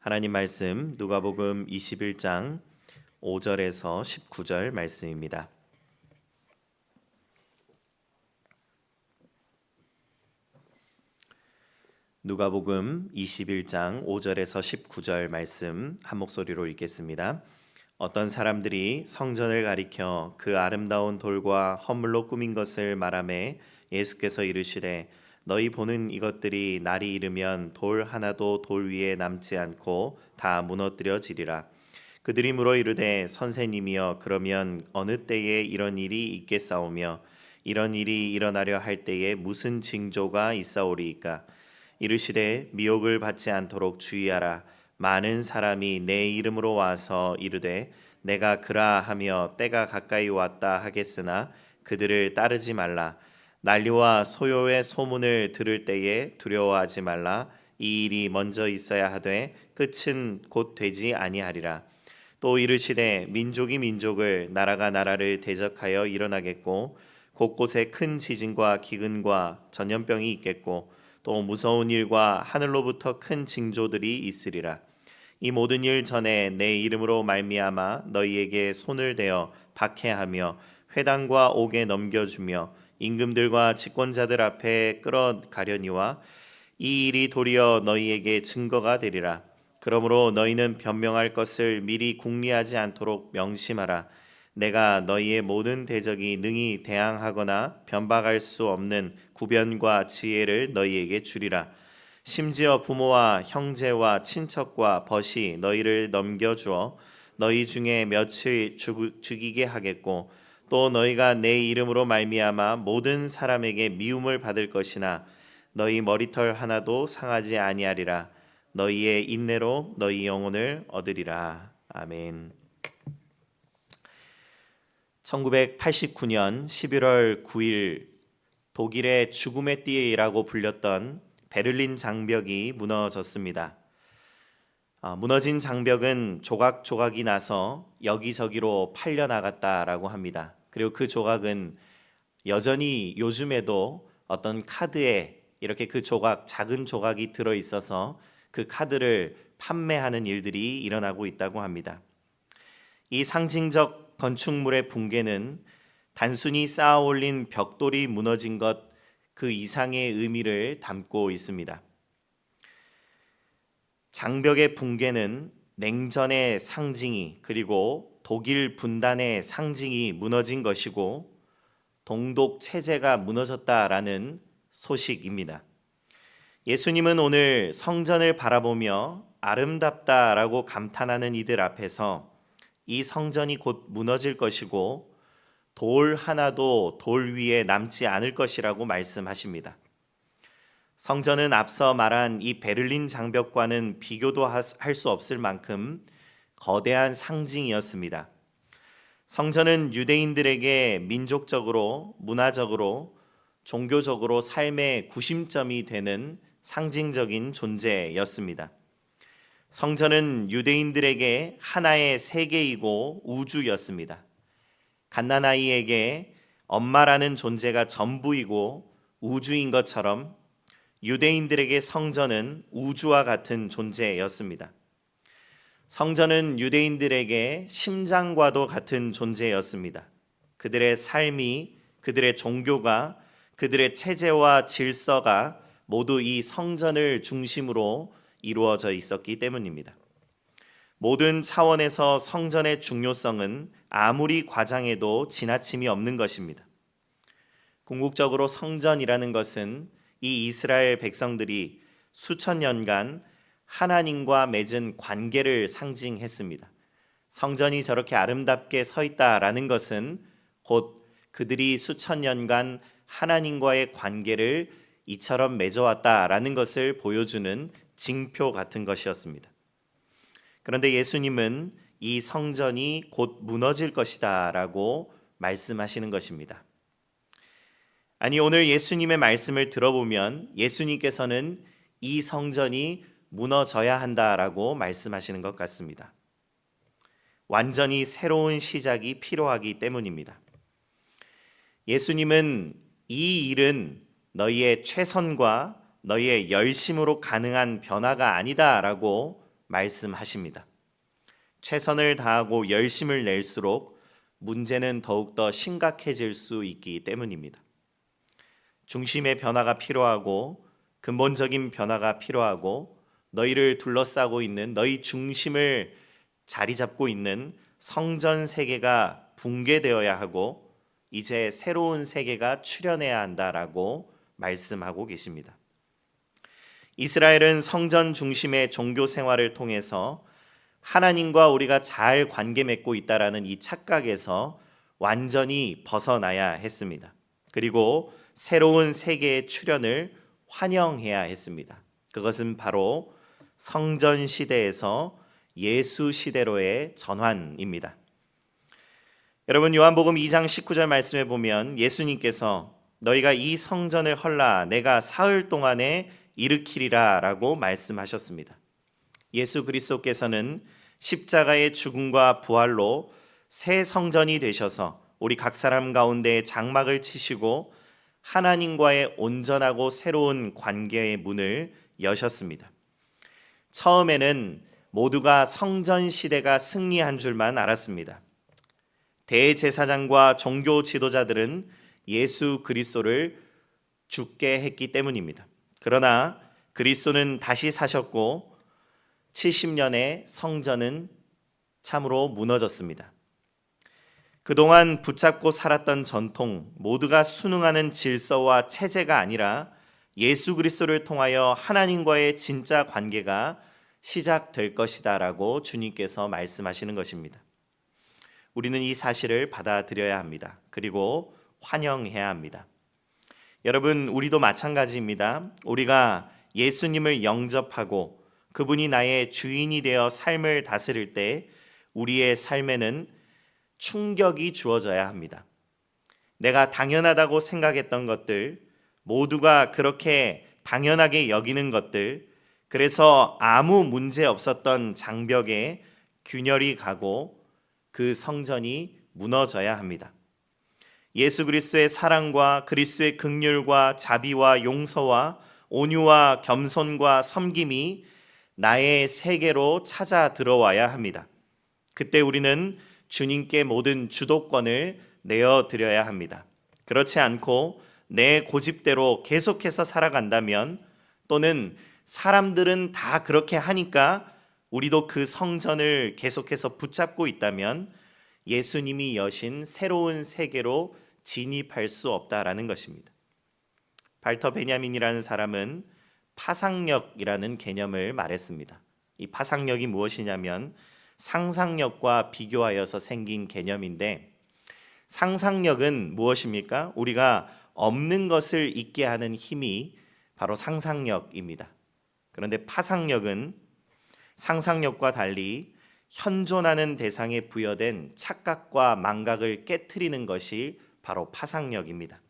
하나님 말씀 누가복음 21장 5절에서 19절 말씀입니다. 누가복음 21장 5절에서 19절 말씀 한 목소리로 읽겠습니다. 어떤 사람들이 성전을 가리켜 그 아름다운 돌과 허물로 꾸민 것을 말하매 예수께서 이르시되 너희 보는 이것들이 날이 이르면 돌 하나도 돌 위에 남지 않고 다 무너뜨려지리라. 그들이 물어 이르되 선생님이여 그러면 어느 때에 이런 일이 있겠사오며 이런 일이 일어나려 할 때에 무슨 징조가 있사오리이까? 이르시되 미혹을 받지 않도록 주의하라. 많은 사람이 내 이름으로 와서 이르되 내가 그라 하며 때가 가까이 왔다 하겠으나 그들을 따르지 말라. 난리와 소요의 소문을 들을 때에 두려워하지 말라. 이 일이 먼저 있어야 하되 끝은 곧 되지 아니하리라. 또 이르시되 민족이 민족을 나라가 나라를 대적하여 일어나겠고 곳곳에 큰 지진과 기근과 전염병이 있겠고 또 무서운 일과 하늘로부터 큰 징조들이 있으리라. 이 모든 일 전에 내 이름으로 말미암아 너희에게 손을 대어 박해하며 회당과 옥에 넘겨주며 임금들과 집권자들 앞에 끌어가려니와 이 일이 도리어 너희에게 증거가 되리라. 그러므로 너희는 변명할 것을 미리 궁리하지 않도록 명심하라. 내가 너희의 모든 대적이 능히 대항하거나 변박할 수 없는 구변과 지혜를 너희에게 주리라. 심지어 부모와 형제와 친척과 벗이 너희를 넘겨주어 너희 중에 몇을 죽이게 하겠고 또 너희가 내 이름으로 말미암아 모든 사람에게 미움을 받을 것이나 너희 머리털 하나도 상하지 아니하리라. 너희의 인내로 너희 영혼을 얻으리라. 아멘. 1989년 11월 9일 독일의 죽음의 띠라고 불렸던 베를린 장벽이 무너졌습니다. 무너진 장벽은 조각조각이 나서 여기저기로 팔려나갔다라고 합니다. 그리고 그 조각은 여전히 요즘에도 어떤 카드에 이렇게 그 조각, 작은 조각이 들어있어서 그 카드를 판매하는 일들이 일어나고 있다고 합니다. 이 상징적 건축물의 붕괴는 단순히 쌓아 올린 벽돌이 무너진 것 그 이상의 의미를 담고 있습니다. 장벽의 붕괴는 냉전의 상징이 그리고 독일 분단의 상징이 무너진 것이고 동독 체제가 무너졌다라는 소식입니다. 예수님은 오늘 성전을 바라보며 아름답다라고 감탄하는 이들 앞에서 이 성전이 곧 무너질 것이고 돌 하나도 돌 위에 남지 않을 것이라고 말씀하십니다. 성전은 앞서 말한 이 베를린 장벽과는 비교도 할 수 없을 만큼 거대한 상징이었습니다. 성전은 유대인들에게 민족적으로, 문화적으로, 종교적으로 삶의 구심점이 되는 상징적인 존재였습니다. 성전은 유대인들에게 하나의 세계이고 우주였습니다. 갓난아이에게 엄마라는 존재가 전부이고 우주인 것처럼 유대인들에게 성전은 우주와 같은 존재였습니다. 성전은 유대인들에게 심장과도 같은 존재였습니다. 그들의 삶이, 그들의 종교가, 그들의 체제와 질서가 모두 이 성전을 중심으로 이루어져 있었기 때문입니다. 모든 차원에서 성전의 중요성은 아무리 과장해도 지나침이 없는 것입니다. 궁극적으로 성전이라는 것은 이 이스라엘 백성들이 수천 년간 하나님과 맺은 관계를 상징했습니다. 성전이 저렇게 아름답게 서 있다라는 것은 곧 그들이 수천 년간 하나님과의 관계를 이처럼 맺어왔다라는 것을 보여주는 징표 같은 것이었습니다. 그런데 예수님은 이 성전이 곧 무너질 것이다 라고 말씀하시는 것입니다. 아니, 오늘 예수님의 말씀을 들어보면 예수님께서는 이 성전이 무너져야 한다라고 말씀하시는 것 같습니다. 완전히 새로운 시작이 필요하기 때문입니다. 예수님은 이 일은 너희의 최선과 너희의 열심으로 가능한 변화가 아니다라고 말씀하십니다. 최선을 다하고 열심을 낼수록 문제는 더욱더 심각해질 수 있기 때문입니다. 중심의 변화가 필요하고 근본적인 변화가 필요하고 너희를 둘러싸고 있는 너희 중심을 자리 잡고 있는 성전 세계가 붕괴되어야 하고 이제 새로운 세계가 출현해야 한다라고 말씀하고 계십니다. 이스라엘은 성전 중심의 종교 생활을 통해서 하나님과 우리가 잘 관계 맺고 있다라는 이 착각에서 완전히 벗어나야 했습니다. 그리고 새로운 세계의 출현을 환영해야 했습니다. 그것은 바로 성전 시대에서 예수 시대로의 전환입니다. 여러분, 요한복음 2장 19절 말씀에 보면 예수님께서 너희가 이 성전을 헐라 내가 사흘 동안에 일으키리라 라고 말씀하셨습니다. 예수 그리스도께서는 십자가의 죽음과 부활로 새 성전이 되셔서 우리 각 사람 가운데 장막을 치시고 하나님과의 온전하고 새로운 관계의 문을 여셨습니다. 처음에는 모두가 성전 시대가 승리한 줄만 알았습니다. 대제사장과 종교 지도자들은 예수 그리스도를 죽게 했기 때문입니다. 그러나 그리스도는 다시 사셨고 70년의 성전은 참으로 무너졌습니다. 그동안 붙잡고 살았던 전통, 모두가 순응하는 질서와 체제가 아니라 예수 그리스도를 통하여 하나님과의 진짜 관계가 시작될 것이다 라고 주님께서 말씀하시는 것입니다. 우리는 이 사실을 받아들여야 합니다. 그리고 환영해야 합니다. 여러분, 우리도 마찬가지입니다. 우리가 예수님을 영접하고 그분이 나의 주인이 되어 삶을 다스릴 때 우리의 삶에는 충격이 주어져야 합니다. 내가 당연하다고 생각했던 것들, 모두가 그렇게 당연하게 여기는 것들, 그래서 아무 문제 없었던 장벽에 균열이 가고 그 성전이 무너져야 합니다. 예수 그리스도의 사랑과 그리스도의 긍휼과 자비와 용서와 온유와 겸손과 섬김이 나의 세계로 찾아 들어와야 합니다. 그때 우리는 주님께 모든 주도권을 내어드려야 합니다. 그렇지 않고 내 고집대로 계속해서 살아간다면, 또는 사람들은 다 그렇게 하니까 우리도 그 성전을 계속해서 붙잡고 있다면 예수님이 여신 새로운 세계로 진입할 수 없다라는 것입니다. 발터 베냐민이라는 사람은 파상력이라는 개념을 말했습니다. 이 파상력이 무엇이냐면 상상력과 비교하여서 생긴 개념인데, 상상력은 무엇입니까? 우리가 없는 것을 있게 하는 힘이 바로 상상력입니다. 그런데 파상력은 상상력과 달리 현존하는 대상에 부여된 착각과 망각을 깨트리는 것이 바로 파상력입니다.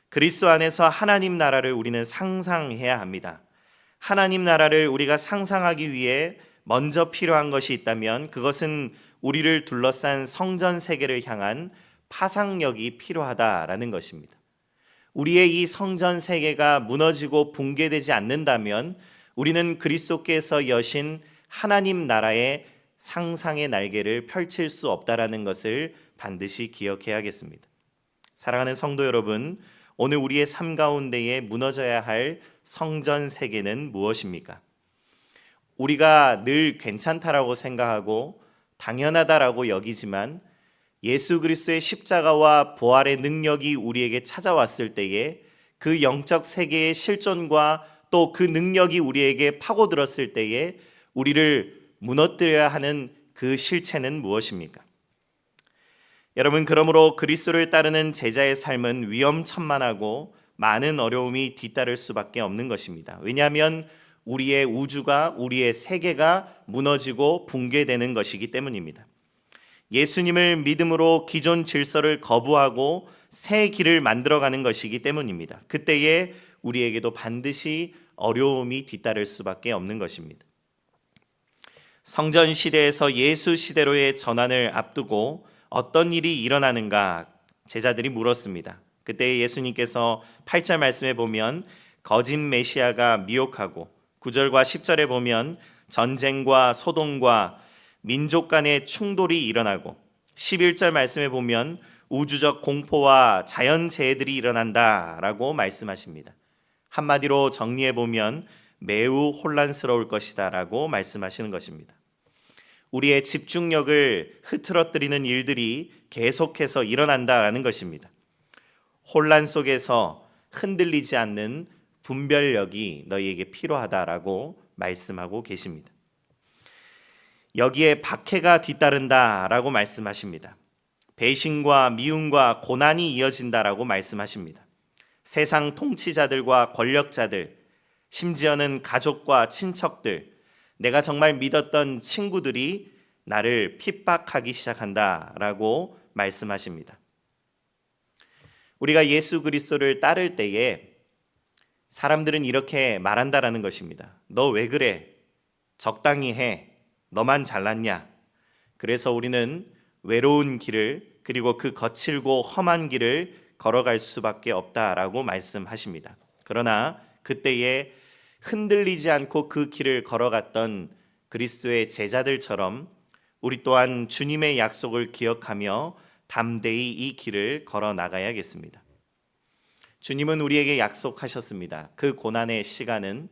그리스도 안에서 하나님 나라를 우리는 상상해야 합니다. 하나님 나라를 우리가 상상하기 위해 먼저 필요한 것이 있다면 그것은 우리를 둘러싼 성전 세계를 향한 파상력이 필요하다라는 것입니다. 우리의 이 성전 세계가 무너지고 붕괴되지 않는다면 우리는 그리스도께서 여신 하나님 나라의 상상의 날개를 펼칠 수 없다라는 것을 반드시 기억해야겠습니다. 사랑하는 성도 여러분, 오늘 우리의 삶 가운데에 무너져야 할 성전 세계는 무엇입니까? 우리가 늘 괜찮다라고 생각하고 당연하다라고 여기지만 예수 그리스도의 십자가와 부활의 능력이 우리에게 찾아왔을 때에 그 영적 세계의 실존과 또 그 능력이 우리에게 파고들었을 때에 우리를 무너뜨려야 하는 그 실체는 무엇입니까? 여러분, 그러므로 그리스도를 따르는 제자의 삶은 위험천만하고 많은 어려움이 뒤따를 수밖에 없는 것입니다. 왜냐하면 우리의 우주가, 우리의 세계가 무너지고 붕괴되는 것이기 때문입니다. 예수님을 믿음으로 기존 질서를 거부하고 새 길을 만들어가는 것이기 때문입니다. 그때에 우리에게도 반드시 어려움이 뒤따를 수밖에 없는 것입니다. 성전 시대에서 예수 시대로의 전환을 앞두고 어떤 일이 일어나는가 제자들이 물었습니다. 그때 예수님께서 8절 말씀에 보면 거짓 메시아가 미혹하고 9절과 10절에 보면 전쟁과 소동과 민족 간의 충돌이 일어나고 11절 말씀에 보면 우주적 공포와 자연재해들이 일어난다라고 말씀하십니다. 한마디로 정리해 보면 매우 혼란스러울 것이다라고 말씀하시는 것입니다. 우리의 집중력을 흐트러뜨리는 일들이 계속해서 일어난다라는 것입니다. 혼란 속에서 흔들리지 않는 분별력이 너희에게 필요하다라고 말씀하고 계십니다. 여기에 박해가 뒤따른다라고 말씀하십니다. 배신과 미움과 고난이 이어진다라고 말씀하십니다. 세상 통치자들과 권력자들, 심지어는 가족과 친척들, 내가 정말 믿었던 친구들이 나를 핍박하기 시작한다라고 말씀하십니다. 우리가 예수 그리스도를 따를 때에 사람들은 이렇게 말한다라는 것입니다. 너 왜 그래? 적당히 해. 너만 잘났냐? 그래서 우리는 외로운 길을 그리고 그 거칠고 험한 길을 걸어갈 수밖에 없다라고 말씀하십니다. 그러나 그때에 흔들리지 않고 그 길을 걸어갔던 그리스도의 제자들처럼 우리 또한 주님의 약속을 기억하며 담대히 이 길을 걸어 나가야겠습니다. 주님은 우리에게 약속하셨습니다. 그 고난의 시간은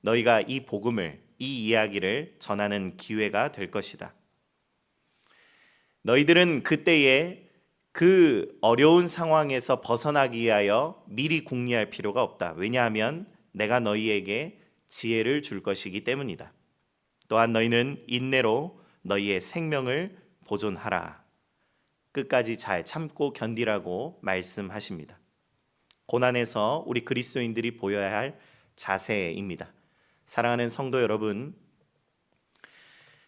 너희가 이 복음을, 이 이야기를 전하는 기회가 될 것이다. 너희들은 그때에 그 어려운 상황에서 벗어나기 위하여 미리 궁리할 필요가 없다. 왜냐하면 내가 너희에게 지혜를 줄 것이기 때문이다. 또한 너희는 인내로 너희의 생명을 보존하라. 끝까지 잘 참고 견디라고 말씀하십니다. 고난에서 우리 그리스도인들이 보여야 할 자세입니다. 사랑하는 성도 여러분,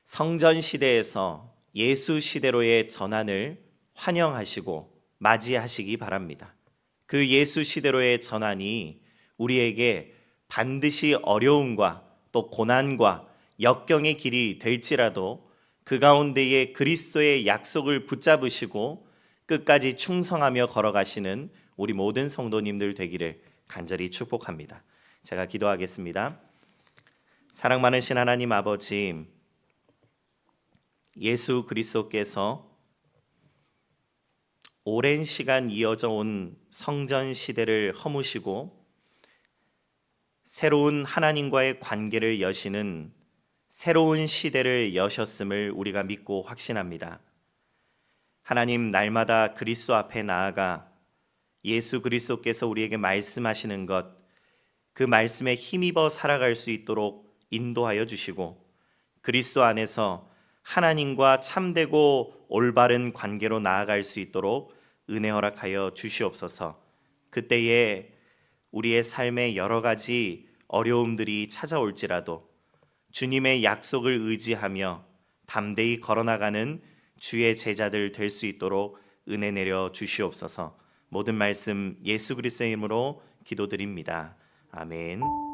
성전 시대에서 예수 시대로의 전환을 환영하시고 맞이하시기 바랍니다. 그 예수 시대로의 전환이 우리에게 반드시 어려움과 또 고난과 역경의 길이 될지라도 그 가운데에 그리스도의 약속을 붙잡으시고 끝까지 충성하며 걸어가시는 우리 모든 성도님들 되기를 간절히 축복합니다. 제가 기도하겠습니다. 사랑 많으신 하나님 아버지, 예수 그리스도께서 오랜 시간 이어져 온 성전 시대를 허무시고 새로운 하나님과의 관계를 여시는 새로운 시대를 여셨음을 우리가 믿고 확신합니다. 하나님, 날마다 그리스도 앞에 나아가 예수 그리스도께서 우리에게 말씀하시는 것, 그 말씀에 힘입어 살아갈 수 있도록 인도하여 주시고 그리스도 안에서 하나님과 참되고 올바른 관계로 나아갈 수 있도록 은혜 허락하여 주시옵소서. 그때에 우리의 삶에 여러 가지 어려움들이 찾아올지라도 주님의 약속을 의지하며 담대히 걸어나가는 주의 제자들 될 수 있도록 은혜 내려 주시옵소서. 모든 말씀 예수 그리스도의 이름으로 기도드립니다. 아멘.